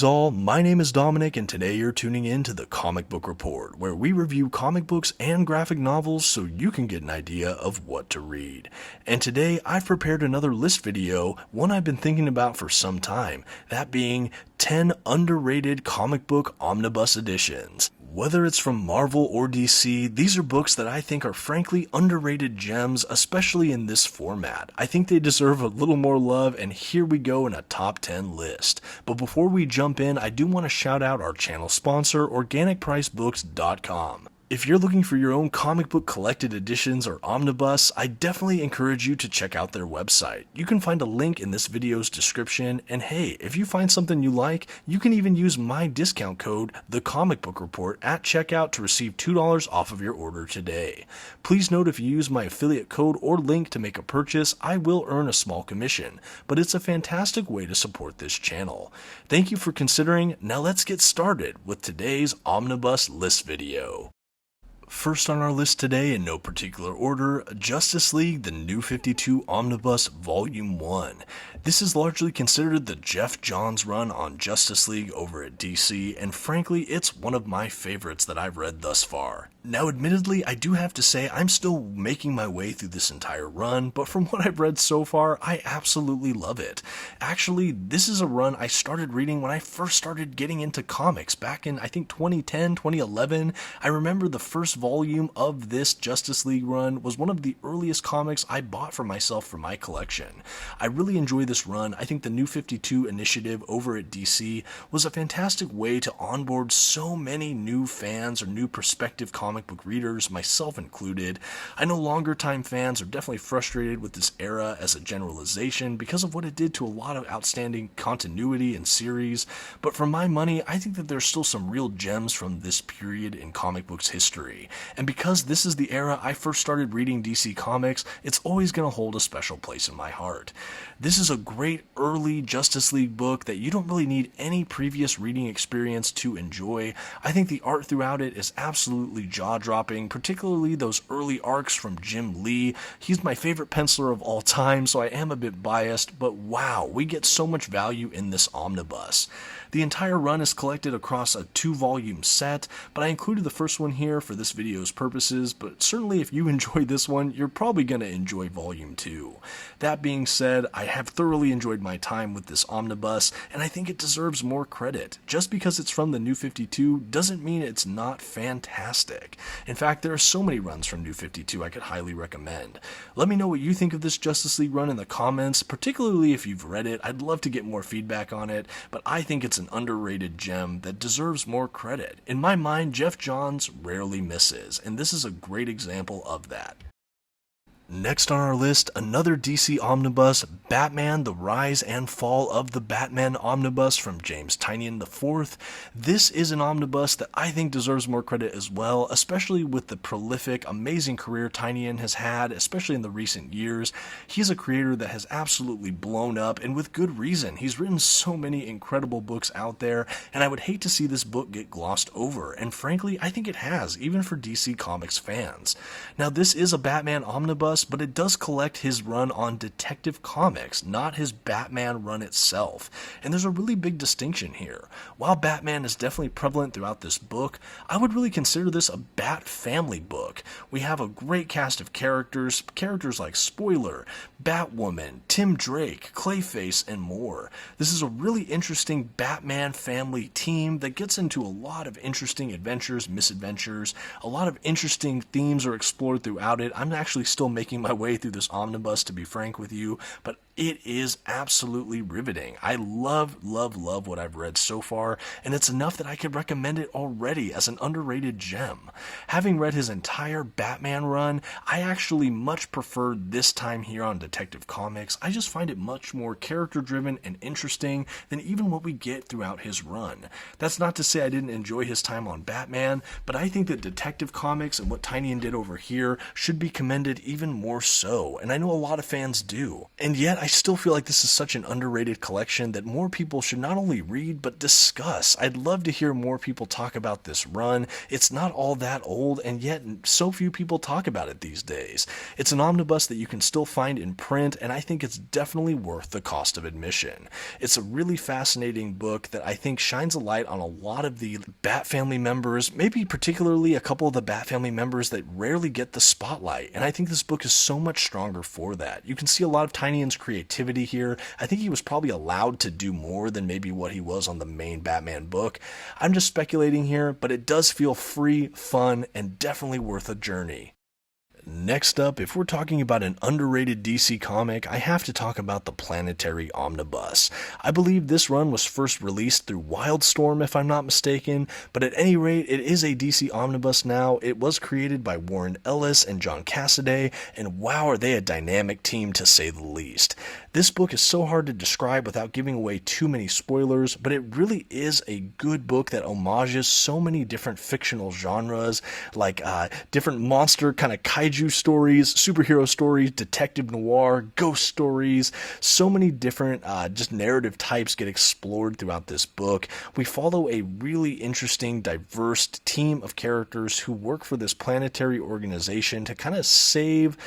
all, my name is Dominic and today you're tuning in to the Comic Book Report, where we review comic books and graphic novels so you can get an idea of what to read. And today I've prepared another list video, one I've been thinking about for some time, that being 10 underrated comic book omnibus editions. Whether it's from Marvel or DC, these are books that I think are frankly underrated gems, especially in this format. I think they deserve a little more love, and here we go in a top 10 list. But before we jump in, I do want to shout out our channel sponsor, OrganicPriceBooks.com. If you're looking for your own comic book collected editions or omnibus, I definitely encourage you to check out their website. You can find a link in this video's description, and hey, if you find something you like, you can even use my discount code, TheComicBookReport, at checkout to receive $2 off of your order today. Please note if you use my affiliate code or link to make a purchase, I will earn a small commission, but it's a fantastic way to support this channel. Thank you for considering. Now let's get started with today's omnibus list video. First on our list today, in no particular order, Justice League The New 52 Omnibus Volume 1. This is largely considered the Geoff Johns run on Justice League over at DC, and frankly, it's one of my favorites that I've read thus far. Now admittedly, I do have to say I'm still making my way through this entire run, but from what I've read so far, I absolutely love it. Actually, this is a run I started reading when I first started getting into comics back in, I think, 2010, 2011. I remember the first volume of this Justice League run was one of the earliest comics I bought for myself for my collection. I really enjoy this run. I think the New 52 initiative over at DC was a fantastic way to onboard so many new fans or new prospective comic book readers, myself included. I know longer time fans are definitely frustrated with this era as a generalization because of what it did to a lot of outstanding continuity and series, but for my money, I think that there's still some real gems from this period in comic books history. And because this is the era I first started reading DC Comics, it's always going to hold a special place in my heart. This is a great early Justice League book that you don't really need any previous reading experience to enjoy. I think the art throughout it is absolutely jaw-dropping, particularly those early arcs from Jim Lee. He's my favorite penciler of all time, so I am a bit biased, but wow, we get so much value in this omnibus. The entire run is collected across a 2-volume set, but I included the first one here for this video's purposes, but certainly if you enjoyed this one, you're probably going to enjoy Volume 2. That being said, I have thoroughly enjoyed my time with this omnibus, and I think it deserves more credit. Just because it's from the New 52 doesn't mean it's not fantastic. In fact, there are so many runs from New 52 I could highly recommend. Let me know what you think of this Justice League run in the comments, particularly if you've read it. I'd love to get more feedback on it, but I think it's an underrated gem that deserves more credit. In my mind, Geoff Johns rarely misses, and this is a great example of that. Next on our list, another DC omnibus, Batman: The Rise and Fall of the Batman Omnibus from James Tynion IV. This is an omnibus that I think deserves more credit as well, especially with the prolific, amazing career Tynion has had, especially in the recent years. He's a creator that has absolutely blown up, and with good reason. He's written so many incredible books out there, and I would hate to see this book get glossed over, and frankly, I think it has, even for DC Comics fans. Now, this is a Batman omnibus, but it does collect his run on Detective Comics, not his Batman run itself. And there's a really big distinction here. While Batman is definitely prevalent throughout this book, I would really consider this a Bat family book. We have a great cast of characters like Spoiler, Batwoman, Tim Drake, Clayface, and more. This is a really interesting Batman family team that gets into a lot of interesting adventures, misadventures. A lot of interesting themes are explored throughout it. I'm actually still making my way through this omnibus, to be frank with you, but it is absolutely riveting. I love what I've read so far, and it's enough that I could recommend it already as an underrated gem. Having read his entire Batman run, I actually much prefer this time here on Detective Comics. I just find it much more character-driven and interesting than even what we get throughout his run. That's not to say I didn't enjoy his time on Batman, but I think that Detective Comics and what Tynion did over here should be commended even more so, and I know a lot of fans do. And yet, I still feel like this is such an underrated collection that more people should not only read, but discuss. I'd love to hear more people talk about this run. It's not all that old, and yet so few people talk about it these days. It's an omnibus that you can still find in print, and I think it's definitely worth the cost of admission. It's a really fascinating book that I think shines a light on a lot of the Bat family members, maybe particularly a couple of the Bat family members that rarely get the spotlight, and I think this book is so much stronger for that. You can see a lot of Tynion's creativity here. I think he was probably allowed to do more than maybe what he was on the main Batman book. I'm just speculating here, but it does feel free, fun, and definitely worth a journey. Next up, if we're talking about an underrated DC comic, I have to talk about the Planetary Omnibus. I believe this run was first released through Wildstorm, if I'm not mistaken, but at any rate, it is a DC omnibus now. It was created by Warren Ellis and John Cassaday, and wow, are they a dynamic team to say the least. This book is so hard to describe without giving away too many spoilers, but it really is a good book that homages so many different fictional genres, like different monster kind of kaiju stories, superhero stories, detective noir, ghost stories. So many different just narrative types get explored throughout this book. We follow a really interesting, diverse team of characters who work for this planetary organization to kind of save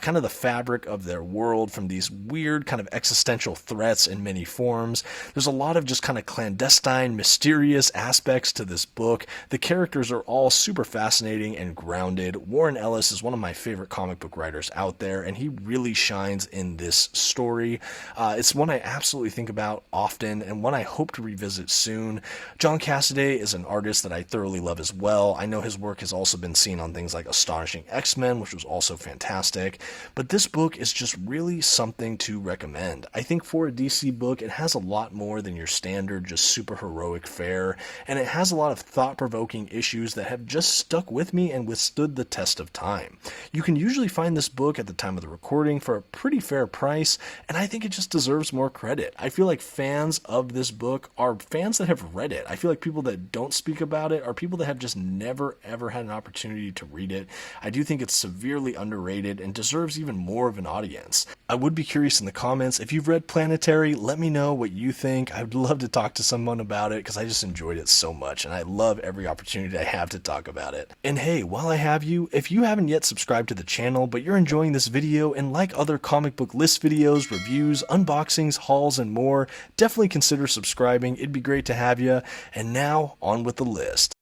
kind of the fabric of their world from these weird kind of existential threats in many forms. There's a lot of just kind of clandestine, mysterious aspects to this book. The characters are all super fascinating and grounded. Warren Ellis is one of my favorite comic book writers out there, and he really shines in this story. It's one I absolutely think about often, and one I hope to revisit soon. John Cassaday is an artist that I thoroughly love as well. I know his work has also been seen on things like Astonishing X-Men, which was also fantastic, but this book is just really something to recommend. I think for a DC book, it has a lot more than your standard just super heroic fare, and it has a lot of thought-provoking issues that have just stuck with me and withstood the test of time. You can usually find this book at the time of the recording for a pretty fair price, and I think it just deserves more credit. I feel like fans of this book are fans that have read it. I feel like people that don't speak about it are people that have just never ever had an opportunity to read it. I do think it's severely underrated and deserves even more of an audience. I would be curious in the comments, if you've read Planetary, let me know what you think. I would love to talk to someone about it because I just enjoyed it so much, and I love every opportunity I have to talk about it. And hey, while I have you, if you haven't yet subscribed to the channel, but you're enjoying this video and like other comic book list videos, reviews, unboxings, hauls, and more, definitely consider subscribing. It'd be great to have you. And now, on with the list.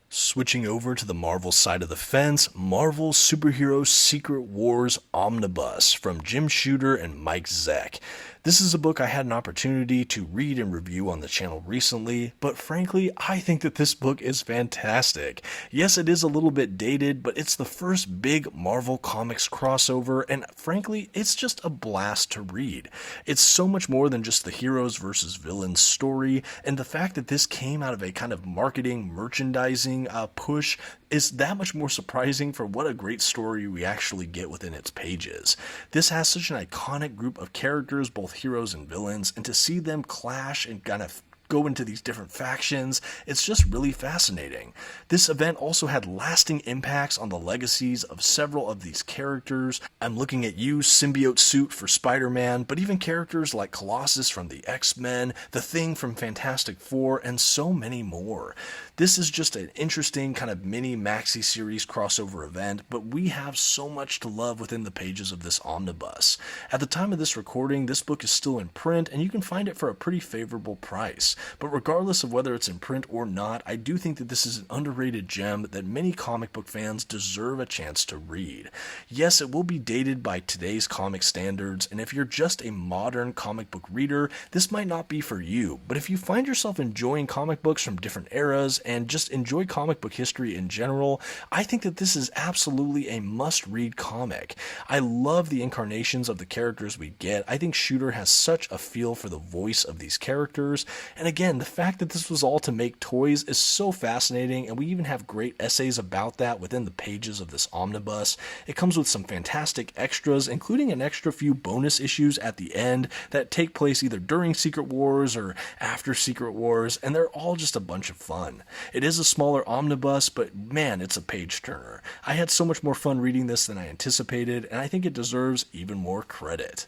Switching over to the Marvel side of the fence, Marvel Superhero Secret Wars Omnibus from Jim Shooter and Mike Zeck. This is a book I had an opportunity to read and review on the channel recently, but frankly, I think that this book is fantastic. Yes, it is a little bit dated, but it's the first big Marvel Comics crossover, and frankly, it's just a blast to read. It's so much more than just the heroes versus villains story, and the fact that this came out of a kind of marketing, merchandising push is that much more surprising for what a great story we actually get within its pages. This has such an iconic group of characters, both heroes and villains, and to see them clash and kind of go into these different factions, it's just really fascinating. This event also had lasting impacts on the legacies of several of these characters. I'm looking at you, Symbiote Suit for Spider-Man, but even characters like Colossus from the X-Men, The Thing from Fantastic Four, and so many more. This is just an interesting kind of mini maxi series crossover event, but we have so much to love within the pages of this omnibus. At the time of this recording, this book is still in print, and you can find it for a pretty favorable price. But regardless of whether it's in print or not, I do think that this is an underrated gem that many comic book fans deserve a chance to read. Yes, it will be dated by today's comic standards, and if you're just a modern comic book reader, this might not be for you. But if you find yourself enjoying comic books from different eras and just enjoy comic book history in general, I think that this is absolutely a must-read comic. I love the incarnations of the characters we get. I think Shooter has such a feel for the voice of these characters, and again, the fact that this was all to make toys is so fascinating, and we even have great essays about that within the pages of this omnibus. It comes with some fantastic extras, including an extra few bonus issues at the end that take place either during Secret Wars or after Secret Wars, and they're all just a bunch of fun. It is a smaller omnibus, but man, it's a page turner. I had so much more fun reading this than I anticipated, and I think it deserves even more credit.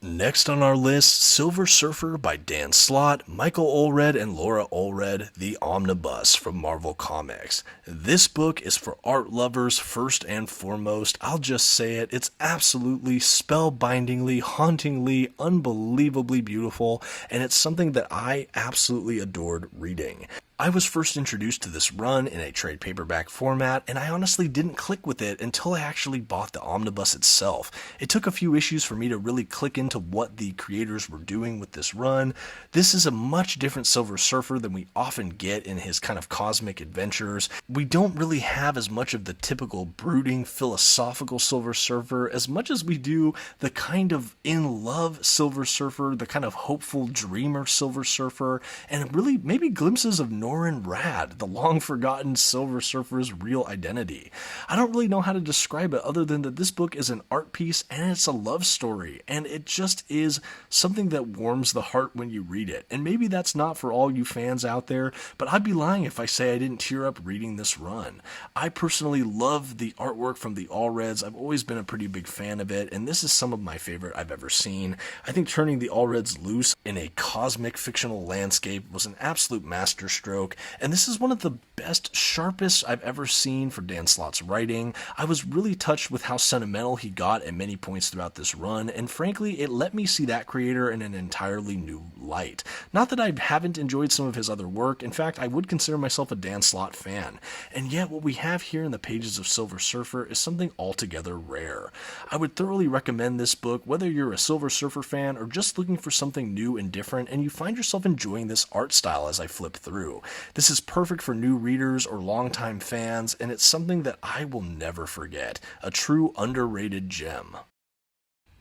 Next on our list, Silver Surfer by Dan Slott, Michael Allred, and Laura Allred, The Omnibus from Marvel Comics. This book is for art lovers first and foremost. I'll just say it, it's absolutely spellbindingly, hauntingly, unbelievably beautiful, and it's something that I absolutely adored reading. I was first introduced to this run in a trade paperback format, and I honestly didn't click with it until I actually bought the omnibus itself. It took a few issues for me to really click into what the creators were doing with this run. This is a much different Silver Surfer than we often get in his kind of cosmic adventures. We don't really have as much of the typical brooding, philosophical Silver Surfer as much as we do the kind of in-love Silver Surfer, the kind of hopeful dreamer Silver Surfer, and really maybe glimpses of Norrin Radd, the long-forgotten Silver Surfer's real identity. I don't really know how to describe it other than that this book is an art piece and it's a love story, and it just is something that warms the heart when you read it. And maybe that's not for all you fans out there, but I'd be lying if I say I didn't tear up reading this run. I personally love the artwork from the Allreds. I've always been a pretty big fan of it, and this is some of my favorite I've ever seen. I think turning the Allreds loose in a cosmic fictional landscape was an absolute masterstroke. And this is one of the best, sharpest I've ever seen for Dan Slott's writing. I was really touched with how sentimental he got at many points throughout this run, and frankly, it let me see that creator in an entirely new light. Not that I haven't enjoyed some of his other work, in fact, I would consider myself a Dan Slott fan, and yet what we have here in the pages of Silver Surfer is something altogether rare. I would thoroughly recommend this book, whether you're a Silver Surfer fan or just looking for something new and different, and you find yourself enjoying this art style as I flip through. This is perfect for new readers or longtime fans, and it's something that I will never forget. A true underrated gem.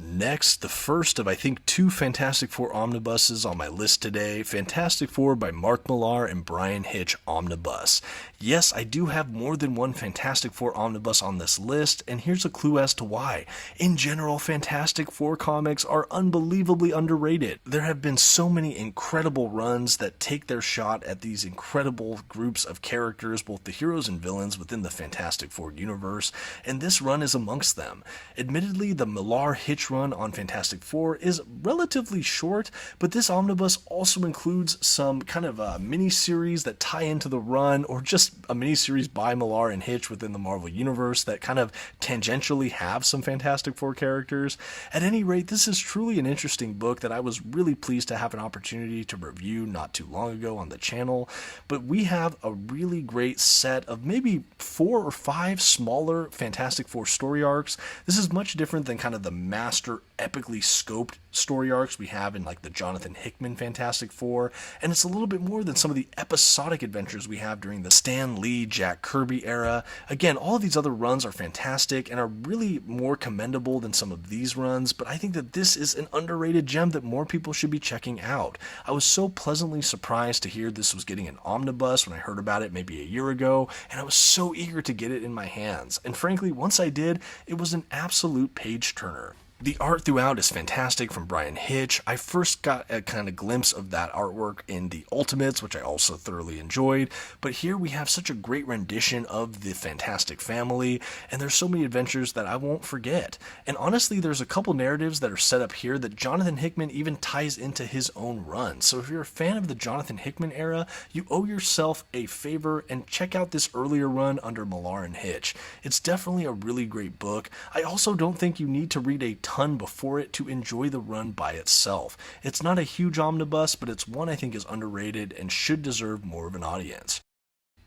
Next, the first of I think two Fantastic Four omnibuses on my list today, Fantastic Four by Mark Millar and Bryan Hitch omnibus. Yes, I do have more than one Fantastic Four omnibus on this list, and here's a clue as to why. In general, Fantastic Four comics are unbelievably underrated. There have been so many incredible runs that take their shot at these incredible groups of characters, both the heroes and villains within the Fantastic Four universe, and this run is amongst them. Admittedly, the Millar-Hitch run on Fantastic Four is relatively short, but this omnibus also includes some kind of mini-series that tie into the run, or just a mini-series by Millar and Hitch within the Marvel Universe that kind of tangentially have some Fantastic Four characters. At any rate, this is truly an interesting book that I was really pleased to have an opportunity to review not too long ago on the channel, but we have a really great set of maybe 4 or 5 smaller Fantastic Four story arcs. This is much different than kind of the master epically scoped story arcs we have in like the Jonathan Hickman Fantastic Four, and it's a little bit more than some of the episodic adventures we have during the Stan Lee, Jack Kirby era. Again, all of these other runs are fantastic and are really more commendable than some of these runs, but I think that this is an underrated gem that more people should be checking out. I was so pleasantly surprised to hear this was getting an omnibus when I heard about it maybe a year ago, and I was so eager to get it in my hands. And frankly, once I did, it was an absolute page turner. The art throughout is fantastic from Bryan Hitch. I first got a kind of glimpse of that artwork in the Ultimates, which I also thoroughly enjoyed, but here we have such a great rendition of the Fantastic Family, and there's so many adventures that I won't forget. And honestly, there's a couple narratives that are set up here that Jonathan Hickman even ties into his own run. So if you're a fan of the Jonathan Hickman era, you owe yourself a favor and check out this earlier run under Millar and Hitch. It's definitely a really great book. I also don't think you need to read a ton before it to enjoy the run by itself. It's not a huge omnibus, but it's one I think is underrated and should deserve more of an audience.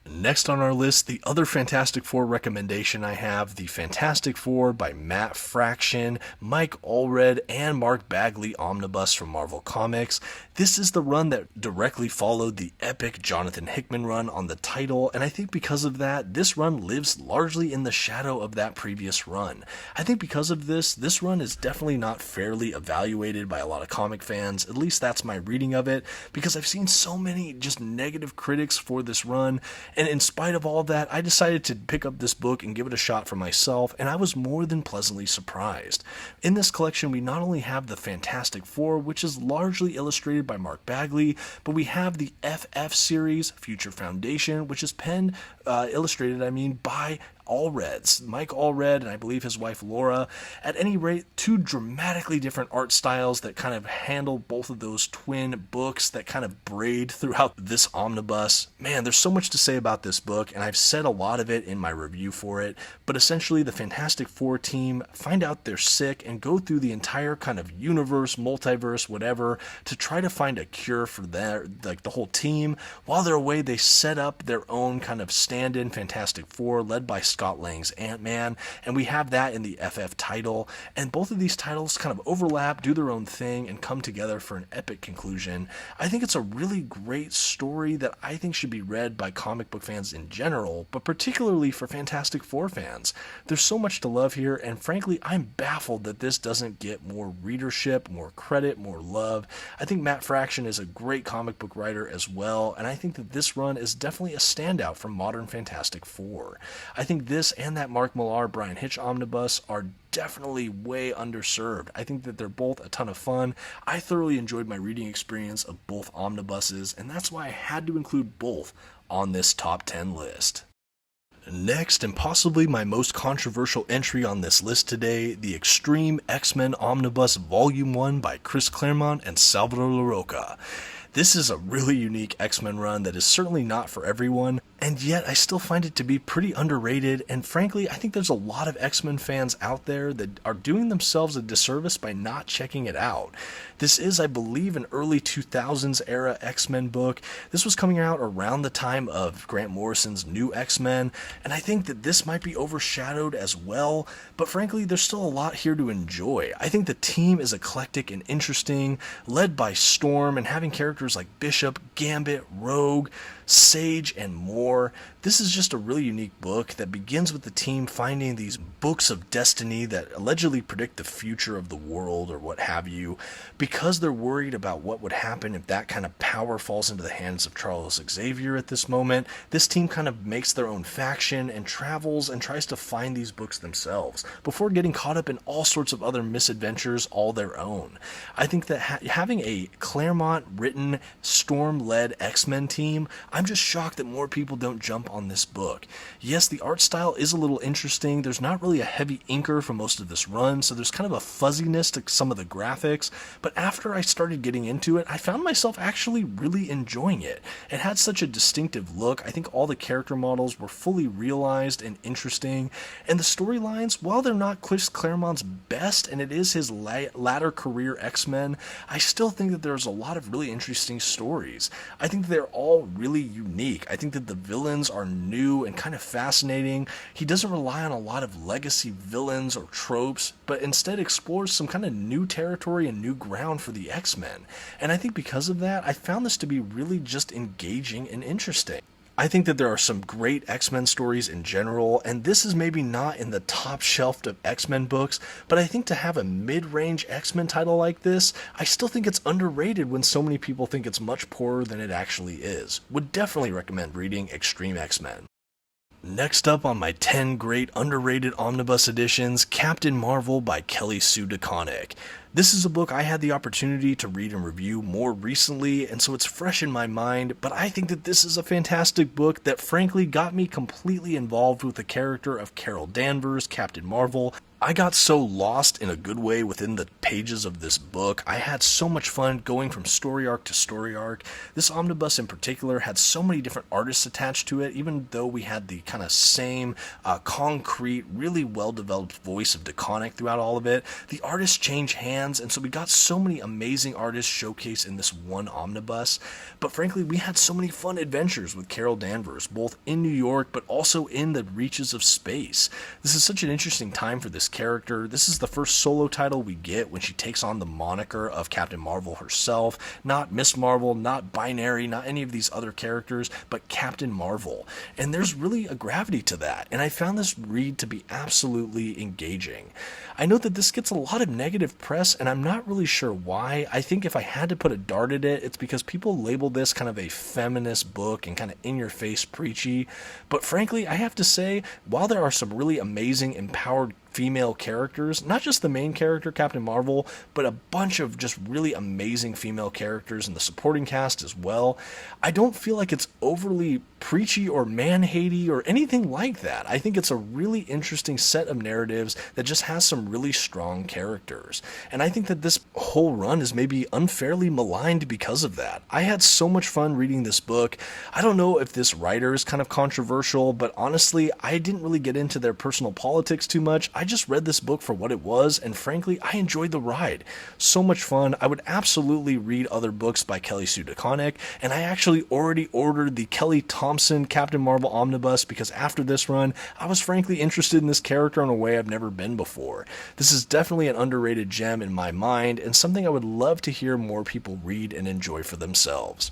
Next on our list, the other Fantastic Four recommendation I have, the Fantastic Four by Matt Fraction, Mike Allred, and Mark Bagley omnibus from Marvel Comics. This is the run that directly followed the epic Jonathan Hickman run on the title, and I think because of that, this run lives largely in the shadow of that previous run. I think because of this run is definitely not fairly evaluated by a lot of comic fans, at least that's my reading of it, because I've seen so many just negative critics for this run. And in spite of all that, I decided to pick up this book and give it a shot for myself, and I was more than pleasantly surprised. In this collection, we not only have the Fantastic Four, which is largely illustrated by Mark Bagley, but we have the FF series, Future Foundation, which is illustrated by Allreds, Mike Allred and I believe his wife Laura. At any rate, two dramatically different art styles that kind of handle both of those twin books that kind of braid throughout this omnibus. Man, there's so much to say about this book, and I've said a lot of it in my review for it, but essentially the Fantastic Four team find out they're sick and go through the entire kind of universe, multiverse, whatever, to try to find a cure for the whole team. While they're away, they set up their own kind of stand-in Fantastic Four led by Scott Lang's Ant-Man, and we have that in the FF title, and both of these titles kind of overlap, do their own thing, and come together for an epic conclusion. I think it's a really great story that I think should be read by comic book fans in general, but particularly for Fantastic Four fans. There's so much to love here, and frankly, I'm baffled that this doesn't get more readership, more credit, more love. I think Matt Fraction is a great comic book writer as well, and I think that this run is definitely a standout from modern Fantastic Four. I think this and that Mark Millar, Bryan Hitch omnibus are definitely way underserved. I think that they're both a ton of fun. I thoroughly enjoyed my reading experience of both omnibuses, and that's why I had to include both on this top 10 list. Next, and possibly my most controversial entry on this list today, the X-Treme X-Men Omnibus Volume 1 by Chris Claremont and Salvador Larroca. This is a really unique X-Men run that is certainly not for everyone, and yet I still find it to be pretty underrated, and frankly, I think there's a lot of X-Men fans out there that are doing themselves a disservice by not checking it out. This is, I believe, an early 2000s era X-Men book. This was coming out around the time of Grant Morrison's New X-Men, and I think that this might be overshadowed as well, but frankly, there's still a lot here to enjoy. I think the team is eclectic and interesting, led by Storm and having characters like Bishop, Gambit, Rogue, Sage, and more. This is just a really unique book that begins with the team finding these books of destiny that allegedly predict the future of the world or what have you, because they're worried about what would happen if that kind of power falls into the hands of Charles Xavier at this moment. This team kind of makes their own faction and travels and tries to find these books themselves before getting caught up in all sorts of other misadventures all their own. I think that having a Claremont written, Storm-led X-Men team, I'm just shocked that more people don't jump on this book. Yes, the art style is a little interesting. There's not really a heavy inker for most of this run, so there's kind of a fuzziness to some of the graphics, but after I started getting into it, I found myself actually really enjoying it. It had such a distinctive look. I think all the character models were fully realized and interesting, and the storylines, while they're not Chris Claremont's best, and it is his latter career X-Men, I still think that there's a lot of really interesting stories. I think they're all really unique. I think that the villains are new and kind of fascinating. He doesn't rely on a lot of legacy villains or tropes, but instead explores some kind of new territory and new ground for the X-Men. And I think because of that, I found this to be really just engaging and interesting. I think that there are some great X-Men stories in general, and this is maybe not in the top shelf of X-Men books, but I think to have a mid-range X-Men title like this, I still think it's underrated when so many people think it's much poorer than it actually is. Would definitely recommend reading X-Treme X-Men. Next up on my 10 great underrated omnibus editions, Captain Marvel by Kelly Sue DeConnick. This is a book I had the opportunity to read and review more recently, and so it's fresh in my mind, but I think that this is a fantastic book that frankly got me completely involved with the character of Carol Danvers, Captain Marvel. I got so lost in a good way within the pages of this book. I had so much fun going from story arc to story arc. This omnibus in particular had so many different artists attached to it, even though we had the kind of same concrete, really well-developed voice of DeConnick throughout all of it. The artists change hands, and so we got so many amazing artists showcased in this one omnibus. But frankly, we had so many fun adventures with Carol Danvers, both in New York, but also in the reaches of space. This is such an interesting time for this character. This is the first solo title we get when she takes on the moniker of Captain Marvel herself. Not Miss Marvel, not Binary, not any of these other characters, but Captain Marvel. And there's really a gravity to that, and I found this read to be absolutely engaging. I know that this gets a lot of negative press, and I'm not really sure why. I think if I had to put a dart at it, it's because people label this kind of a feminist book and kind of in-your-face preachy. But frankly, I have to say, while there are some really amazing, empowered female characters, not just the main character, Captain Marvel, but a bunch of just really amazing female characters in the supporting cast as well. I don't feel like it's overly preachy or man-hatey or anything like that. I think it's a really interesting set of narratives that just has some really strong characters. And I think that this whole run is maybe unfairly maligned because of that. I had so much fun reading this book. I don't know if this writer is kind of controversial, but honestly, I didn't really get into their personal politics too much. I just read this book for what it was, and frankly, I enjoyed the ride. So much fun. I would absolutely read other books by Kelly Sue DeConnick, and I actually already ordered the Kelly Thompson Captain Marvel Omnibus because after this run, I was frankly interested in this character in a way I've never been before. This is definitely an underrated gem in my mind, and something I would love to hear more people read and enjoy for themselves.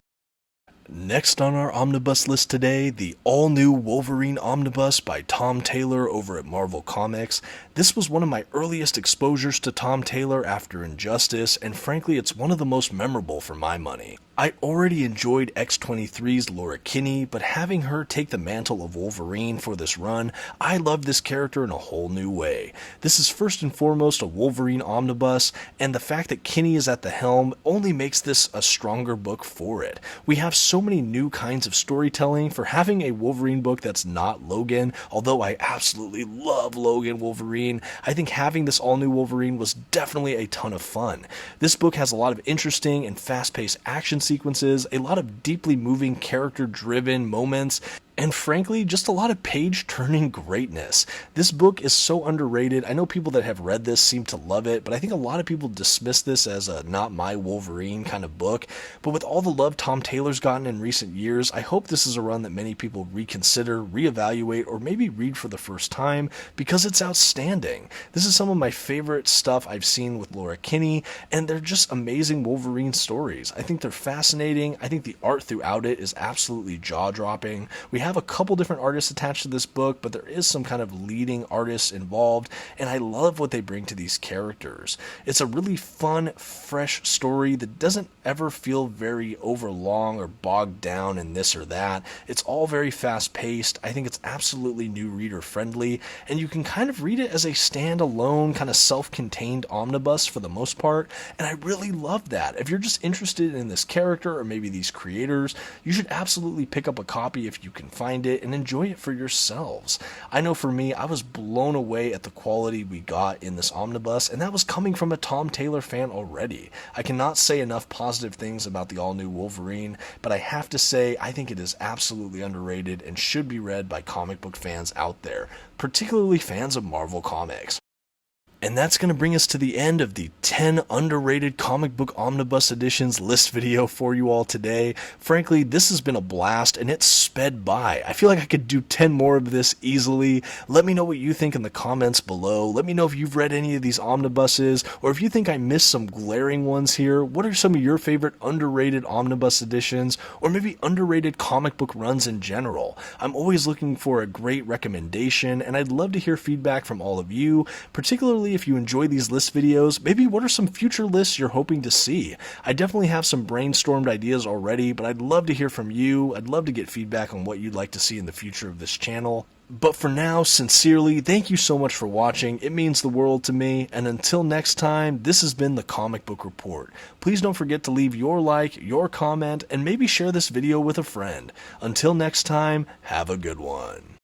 Next on our omnibus list today, the all-new Wolverine Omnibus by Tom Taylor over at Marvel Comics. This was one of my earliest exposures to Tom Taylor after Injustice, and frankly, it's one of the most memorable for my money. I already enjoyed X-23's Laura Kinney, but having her take the mantle of Wolverine for this run, I loved this character in a whole new way. This is first and foremost a Wolverine omnibus, and the fact that Kinney is at the helm only makes this a stronger book for it. We have so many new kinds of storytelling for having a Wolverine book that's not Logan, although I absolutely love Logan Wolverine. I think having this all-new Wolverine was definitely a ton of fun. This book has a lot of interesting and fast-paced action sequences, a lot of deeply moving character-driven moments, and frankly, just a lot of page-turning greatness. This book is so underrated. I know people that have read this seem to love it, but I think a lot of people dismiss this as a not my Wolverine kind of book. But with all the love Tom Taylor's gotten in recent years, I hope this is a run that many people reconsider, reevaluate, or maybe read for the first time because it's outstanding. This is some of my favorite stuff I've seen with Laura Kinney, and they're just amazing Wolverine stories. I think they're fascinating. I think the art throughout it is absolutely jaw-dropping. We have a couple different artists attached to this book, but there is some kind of leading artists involved, and I love what they bring to these characters. It's a really fun, fresh story that doesn't ever feel very overlong or bogged down in this or that. It's all very fast-paced. I think it's absolutely new reader friendly, and you can kind of read it as a standalone, kind of self-contained omnibus for the most part, and I really love that. If you're just interested in this character or maybe these creators, you should absolutely pick up a copy if you can find it and enjoy it for yourselves. I know for me, I was blown away at the quality we got in this omnibus, and that was coming from a Tom Taylor fan already. I cannot say enough positive things about the all-new Wolverine, but I have to say I think it is absolutely underrated and should be read by comic book fans out there, particularly fans of Marvel Comics. And that's going to bring us to the end of the 10 underrated comic book omnibus editions list video for you all today. Frankly, this has been a blast and it's sped by. I feel like I could do 10 more of this easily. Let me know what you think in the comments below. Let me know if you've read any of these omnibuses or if you think I missed some glaring ones here. What are some of your favorite underrated omnibus editions or maybe underrated comic book runs in general? I'm always looking for a great recommendation and I'd love to hear feedback from all of you, particularly if you enjoy these list videos. Maybe what are some future lists you're hoping to see? I definitely have some brainstormed ideas already, but I'd love to hear from you. I'd love to get feedback on what you'd like to see in the future of this channel. But for now, sincerely, thank you so much for watching. It means the world to me. And until next time, this has been the Comic Book Report. Please don't forget to leave your like, your comment, and maybe share this video with a friend. Until next time, have a good one.